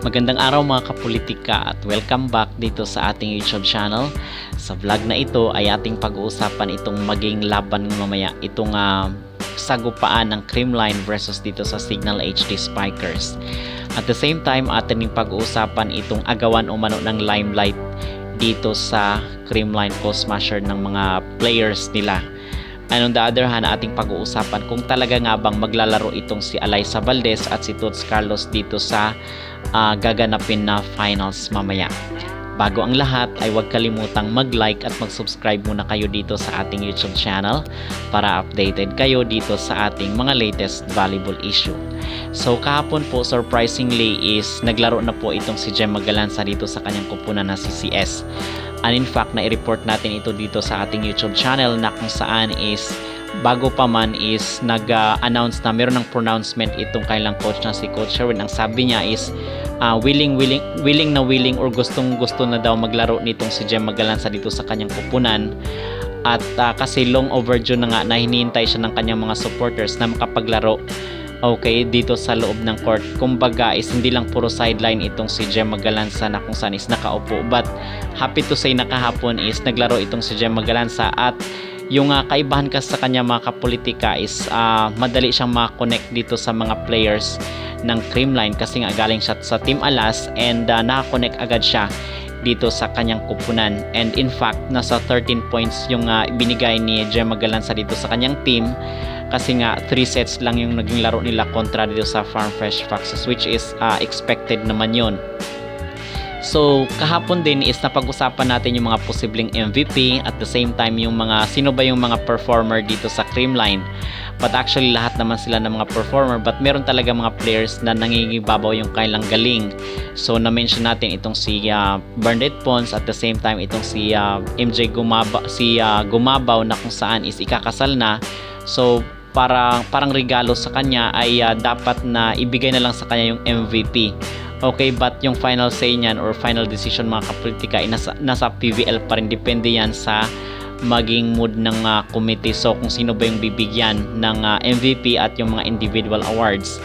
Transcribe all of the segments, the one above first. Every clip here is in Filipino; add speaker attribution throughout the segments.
Speaker 1: Magandang araw mga kapolitika at welcome back dito sa ating YouTube channel. Sa vlog na ito ay ating pag-uusapan itong maging laban mamaya, itong sagupaan ng Creamline versus dito sa Signal HD Spikers. At the same time, ating pag-uusapan itong agawan umano ng limelight dito sa Creamline co-smasher ng mga players nila. And on the other hand, ating pag-uusapan kung talaga nga bang maglalaro itong si Alyssa Valdez at si Toots Carlos dito sa gaganapin na finals mamaya. Bago ang lahat ay huwag kalimutang mag-like at mag-subscribe muna kayo dito sa ating YouTube channel para updated kayo dito sa ating mga latest volleyball issue. So kahapon po, surprisingly is naglaro na po itong si Gemma Galanza dito sa kanyang kupunan na CCS. And in fact, na-report natin ito dito sa ating YouTube channel na kung saan is bago pa man is nag-announce na meron ng pronouncement itong kailang coach na si Coach Sherwin. Ang sabi niya is willing or gustong-gusto na daw maglaro nitong si Gemma Galanza dito sa kanyang kupunan. At kasi long overdue na nga na hinihintay siya ng kanyang mga supporters na makapaglaro dito sa loob ng court. Kumbaga is hindi lang puro sideline itong si Gemma Galanza na kung saan is nakaupo, but happy to say na kahapon is naglaro itong si Gemma Galanza. At yung kaibahan kasi sa kanya mga kapolitika is madali siyang makakonect dito sa mga players ng Creamline kasi nga galing siya sa Team Alas and nakakonect agad siya dito sa kanyang kupunan. And in fact, nasa 13 points yung binigay ni Gemma Galanza dito sa kanyang team kasi nga 3 sets lang yung naging laro nila kontra dito sa Farm Fresh Foxes, which is expected naman yun. So kahapon din is napag-usapan natin yung mga posibleng MVP, at the same time yung mga sino ba yung mga performer dito sa Creamline. But actually lahat naman sila ng mga performer, but meron talaga mga players na nangingibabaw yung kailang galing. So na-mention natin itong si Bernadette Pons, at the same time itong si MJ Gumabaw na kung saan is ikakasal na. So parang regalo sa kanya ay dapat na ibigay na lang sa kanya yung MVP. But yung final say niyan or final decision mga kapolitika ay nasa PVL pa rin. Depende yan sa maging mood ng committee. So kung sino ba yung bibigyan ng MVP at yung mga individual awards.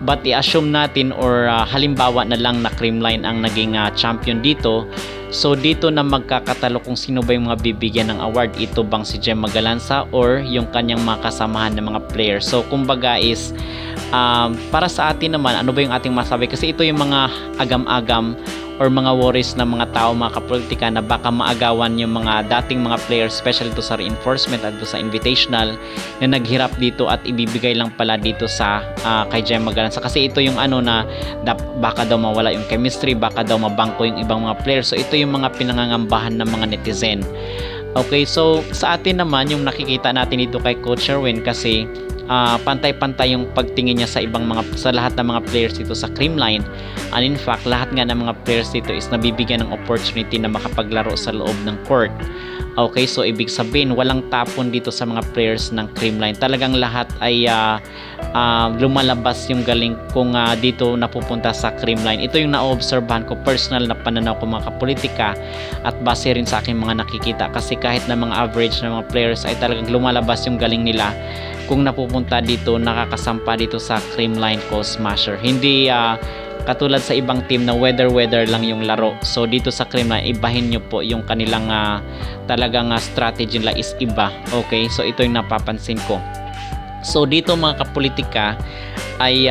Speaker 1: But i-assume natin or halimbawa na lang na Creamline ang naging champion dito. So dito na magkakatalo kung sino ba yung mga bibigyan ng award. Ito bang si Gemma Galanza or yung kanyang mga kasamahan ng mga players. So kumbaga is para sa atin naman, ano ba yung ating masabi? Kasi ito yung mga agam-agam or mga worries ng mga tao mga kapolitika na baka maagawan yung mga dating mga players, especially to sa reinforcement at to sa invitational na naghirap dito at ibibigay lang pala dito sa kay Gemma Galanza. Kasi ito yung na baka daw mawala yung chemistry, baka daw mabangko yung ibang mga players. So ito yung mga pinangangambahan ng mga netizen. So sa atin naman yung nakikita natin dito kay Coach Sherwin kasi pantay-pantay yung pagtingin niya sa lahat ng mga players dito sa Creamline. And in fact, lahat nga ng mga players dito is nabibigyan ng opportunity na makapaglaro sa loob ng court. So ibig sabihin walang tapon dito sa mga players ng Creamline. Talagang lahat ay lumalabas yung galing kung dito napupunta sa Creamline. Ito yung na-obserbahan ko, personal na pananaw ko mga kapolitika, at base rin sa aking mga nakikita kasi kahit na mga average na mga players ay talagang lumalabas yung galing nila kung napupunta dito, nakakasampa dito sa Creamline co-smasher. Hindi katulad sa ibang team na weather lang yung laro. So dito sa Creamline, ibahin nyo po yung kanilang talagang strategy nila is iba. So ito yung napapansin ko. So dito mga kapolitika ay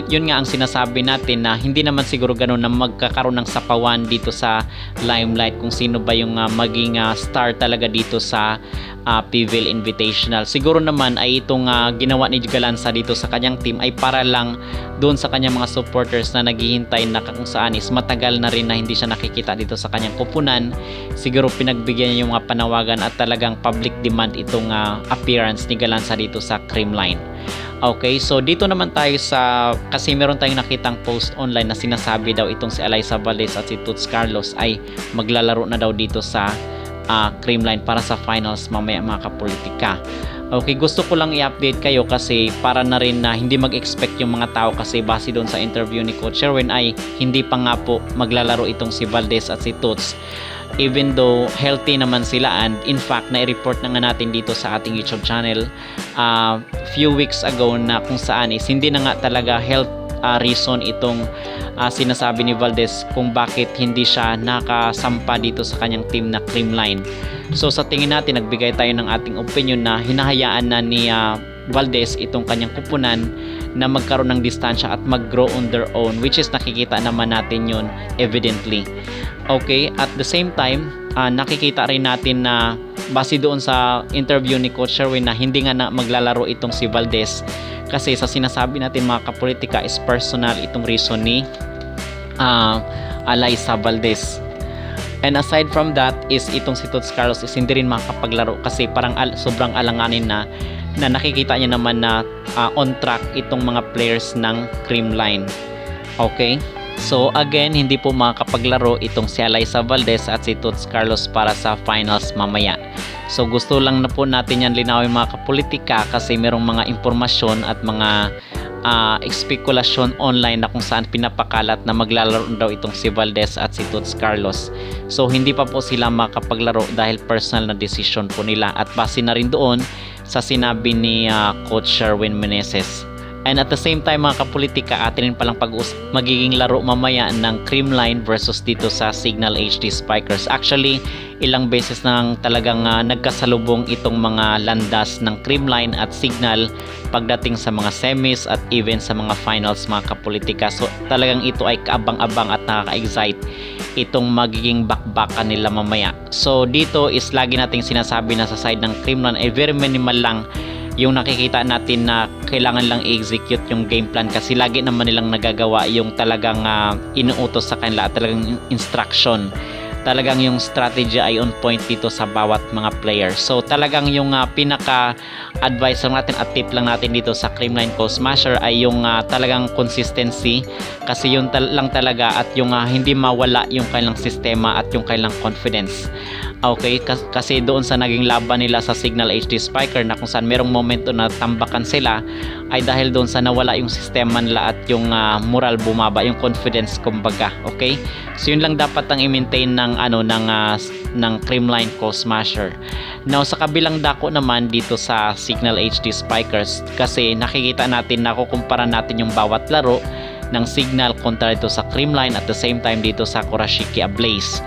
Speaker 1: yun nga ang sinasabi natin na hindi naman siguro ganun na magkakaroon ng sapawan dito sa limelight kung sino ba yung maging star talaga dito sa PVL Invitational. Siguro naman ay itong ginawa ni Galanza dito sa kanyang team ay para lang doon sa kanyang mga supporters na naghihintay na kung saan is matagal na rin na hindi siya nakikita dito sa kanyang kupunan. Siguro pinagbigyan niya yung mga panawagan at talagang public demand itong appearance ni Galanza dito sa Creamline. So dito naman tayo kasi meron tayong nakitang post online na sinasabi daw itong si Alyssa Valdez at si Toots Carlos ay maglalaro na daw dito sa Creamline para sa finals mamaya mga kapolitika. Gusto ko lang i-update kayo kasi para na rin na hindi mag-expect yung mga tao kasi base doon sa interview ni Coach Sherwin ay hindi pa nga po maglalaro itong si Valdez at si Toots. Even though healthy naman sila, and in fact na-report na nga natin dito sa ating YouTube channel few weeks ago na kung saan is hindi na nga talaga reason itong sinasabi ni Valdez kung bakit hindi siya nakasampa dito sa kanyang team na Creamline. So sa tingin natin, nagbigay tayo ng ating opinion na hinahayaan na ni Valdez itong kanyang kupunan na magkaroon ng distansya at mag-grow on their own, which is nakikita naman natin yun evidently. Okay, at the same time, nakikita rin natin na base doon sa interview ni Coach Sherwin na hindi nga na maglalaro itong si Valdez kasi sa sinasabi natin mga kapolitika is personal itong reason ni Alyssa Valdez. And aside from that is itong si Tots Carlos is hindi rin makapaglaro kasi parang sobrang alanganin na nakikita niya naman na on track itong mga players ng Creamline. Okay? So again, hindi po makakapaglaro itong si Alyssa Valdez at si Tots Carlos para sa finals mamaya. So gusto lang na po natin yan linawin mga kapolitika kasi merong mga impormasyon at mga spekulasyon online na kung saan pinapakalat na maglalaro daw itong si Valdez at si Tots Carlos. So hindi pa po sila makapaglaro dahil personal na decision po nila at base na rin doon sa sinabi ni Coach Sherwin Meneses. And at the same time mga kapolitika, atin rin palang magiging laro mamaya ng Creamline versus dito sa Signal HD Spikers. Actually, ilang beses nang talagang nagkasalubong itong mga landas ng Creamline at Signal pagdating sa mga semis at even sa mga finals mga kapolitika. So talagang ito ay kaabang-abang at nakaka-excite itong magiging bakbakan nila mamaya. So dito is lagi nating sinasabi na sa side ng Creamline ay very minimal lang yung nakikita natin na kailangan lang i-execute yung game plan kasi lagi naman nilang nagagawa yung talagang inuutos sa kanila at talagang instruction. Talagang yung strategy ay on point dito sa bawat mga player. So talagang yung pinaka-advice natin at tip lang natin dito sa Creamline Call Smasher ay yung talagang consistency kasi yun lang talaga at yung hindi mawala yung kailang sistema at yung kailang confidence. Okay, kasi doon sa naging laban nila sa Signal HD Spiker na kung saan merong momento na tambakan sila ay dahil doon sa nawala yung sistema nila at yung moral bumaba, yung confidence kumbaga. Okay, so yun lang dapat ang i-maintain ng ng Creamline Call Smasher. Now sa kabilang dako naman dito sa Signal HD Spikers kasi nakikita natin, nakukumpara natin yung bawat laro ng Signal kontra dito sa Creamline at the same time dito sa Kurashiki Ablaze.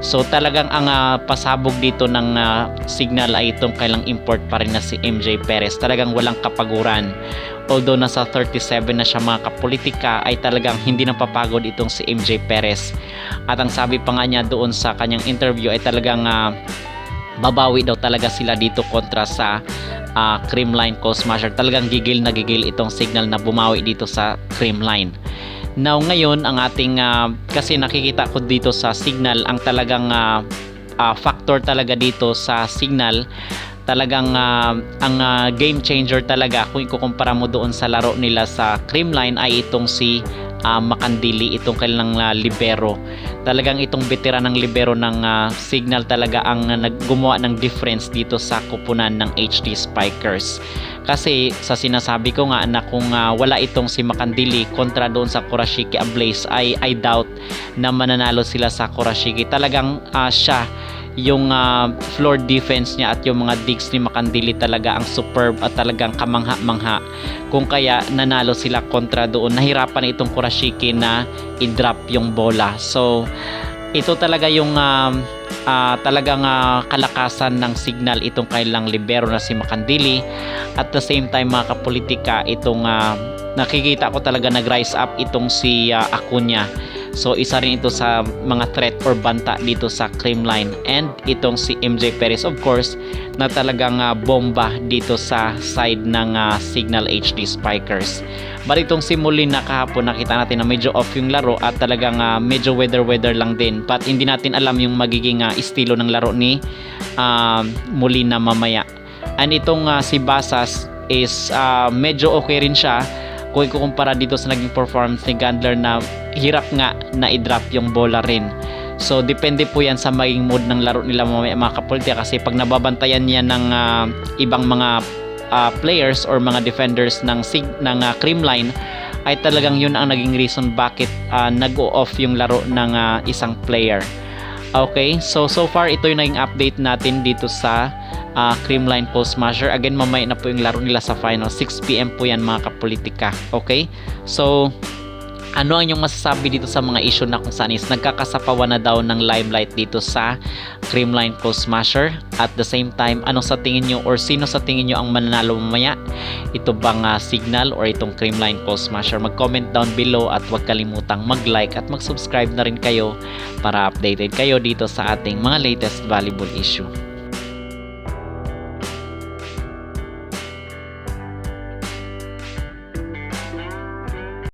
Speaker 1: So talagang ang pasabog dito ng Signal ay itong kailang import pa rin na si MJ Perez. Talagang walang kapaguran. Although nasa 37 na siya mga kapolitika ay talagang hindi napapagod itong si MJ Perez. At ang sabi pa nga niya doon sa kanyang interview ay talagang babawi daw talaga sila dito kontra sa Creamline Call Smasher. Talagang gigil na gigil itong Signal na bumawi dito sa Creamline. Now ngayon ang ating kasi nakikita ko dito sa Signal ang talagang factor talaga dito sa Signal talagang ang game changer talaga kung ikukumpara mo doon sa laro nila sa Creamline ay itong si Makandili, itong kailang libero. Talagang itong veteran ng libero ng Signal talaga ang naggumawa ng difference dito sa kupunan ng HD Spikers. Kasi sa sinasabi ko nga na kung wala itong si Makandili kontra doon sa Kurashiki Ablaze ay I doubt na mananalo sila sa Kurashiki. Talagang siya yung floor defense niya at yung mga digs ni Makandili talaga ang superb at talagang kamangha-mangha. Kung kaya nanalo sila kontra doon, nahirapan itong Kurashiki na i-drop yung bola. So ito talaga yung talagang kalakasan ng Signal itong kailang libero na si Makandili. At the same time mga kapolitika, itong nakikita ko talaga nag-rise up itong si Acuna. So isa rin ito sa mga threat or banta dito sa Creamline. And itong si MJ Perez of course na talagang bomba dito sa side ng Signal HD Spikers. But itong si Molina kahapon nakita natin na medyo off yung laro at talagang medyo weather lang din. But hindi natin alam yung magiging estilo ng laro ni Molina mamaya. And itong si Basas is medyo okay rin siya kung ikukumpara dito sa naging performance ni Gandler na hirap nga na i-drop yung bola rin. So depende po yan sa maging mood ng laro nila mamaya mga kapolitika kasi pag nababantayan niya ng ibang mga players or mga defenders ng Creamline ay talagang yun ang naging reason bakit nag-o-off yung laro ng isang player. Okay, so far ito yung naging update natin dito sa Creamline Call Smasher. Again, mamaya na po yung laro nila sa final. 6 PM po yan mga kapolitika. Okay, so Ano ang inyong masasabi dito sa mga issue na kung saan is nagkakasapawan na daw ng limelight dito sa Creamline Close Smasher? At the same time, ano sa tingin nyo or sino sa tingin nyo ang mananalo mamaya? Ito bang Signal or itong Creamline Close Smasher? Mag-comment down below at huwag kalimutang mag-like at mag-subscribe na rin kayo para updated kayo dito sa ating mga latest volleyball issue.